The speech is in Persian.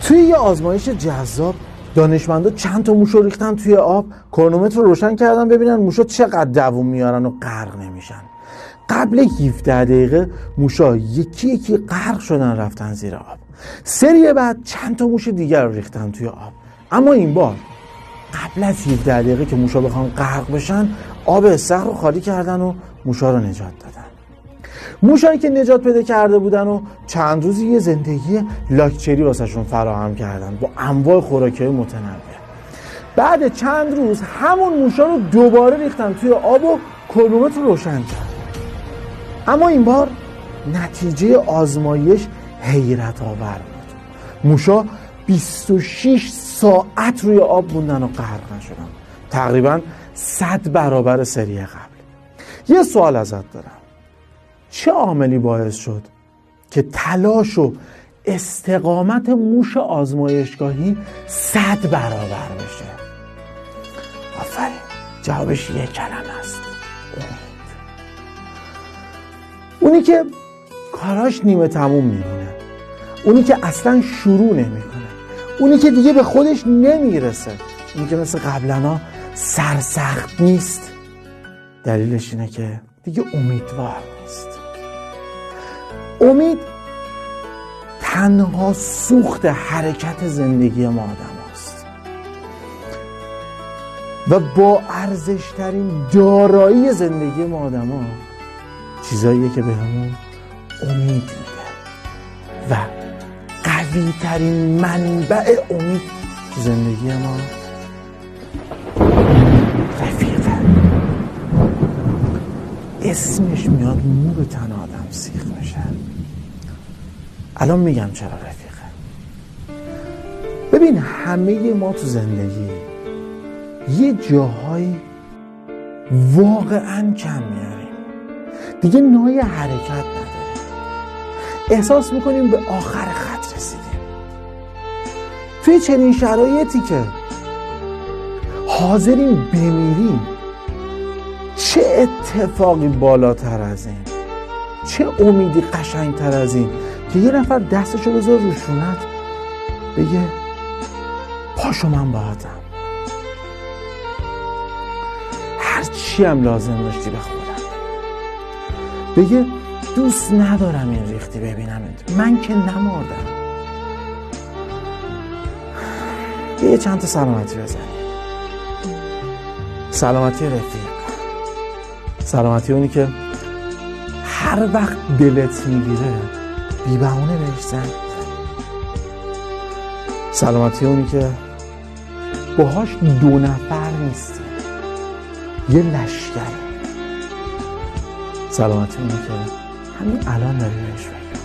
توی یه آزمایش جذاب دانشمندا چند تا موش رو ریختن توی آب، کرونومتر رو روشن کردن ببینن موشا چقدر دووم میارن و غرق نمیشن. قبل 17 دقیقه موشا یکی یکی غرق شدن رفتن زیر آب. سری بعد چند تا موش دیگر رو ریختن توی آب، اما این بار قبل از 17 دقیقه که موشا بخوان غرق بشن آب استخر رو خالی کردن و موشا رو نجات دادن. موشایی که نجات پیدا کرده بودن و چند روزی یه زندگی لاکچری واسهشون فراهم کردن با انواع خوراکی‌های متنوع. بعد چند روز همون موشا رو دوباره ریختن توی آب و کرونومتر رو روشن کردن. اما این بار نتیجه آزمایش حیرت آور بود. موشا 26 ساعت روی آب موندن و غرق نشدن، تقریبا 100 برابر سری قبل. یه سوال ازت دارم، چه عاملی باعث شد که تلاش و استقامت موش آزمایشگاهی 100 برابر بشه؟ آفرین، جوابش یک کلمه است: امید. اونی که کاراش نیمه تموم میمونه، اونی که اصلا شروع نمیکنه، اونی که دیگه به خودش نمیرسه، اونی که مثل قبلنا سرسخت نیست، دلیلش اینه که دیگه امیدوار نیست. امید تنها سوخت حرکت زندگی ما آدم هست و با ارزشترین دارایی زندگی ما آدم ها چیزاییه که بهمون امید میده و قوی ترین منبع امید زندگی ما رفیقه. اسمش میاد مو به تن آدم سیخ میشه. الان میگم چرا رفیقه. ببین، همه ما تو زندگی یه جاهایی واقعا کم میاریم، دیگه نوع حرکت نداریم، احساس میکنیم به آخر خط رسیدیم. توی چنین شرایطی که حاضریم بمیریم، چه اتفاقی بالاتر از این، چه امیدی قشنگتر از این که یه نفر دستشو بذاره رو شونت بگه پاشو من باهاتم، هر چی هم لازم داشتی به خودم، بگه دوست ندارم این ریختی ببینمت، من که نمردم. یه چند تا سلامتی بزنیم. سلامتی رفیق، سلامتی اونی که هر وقت دلت میگیره بی بهونه بهش زنگ میزنی. سلامتی اونی که باهاش 2 نفر نیستی، یه لشکری. سلامتی اونی که همین الان داری بهش فکر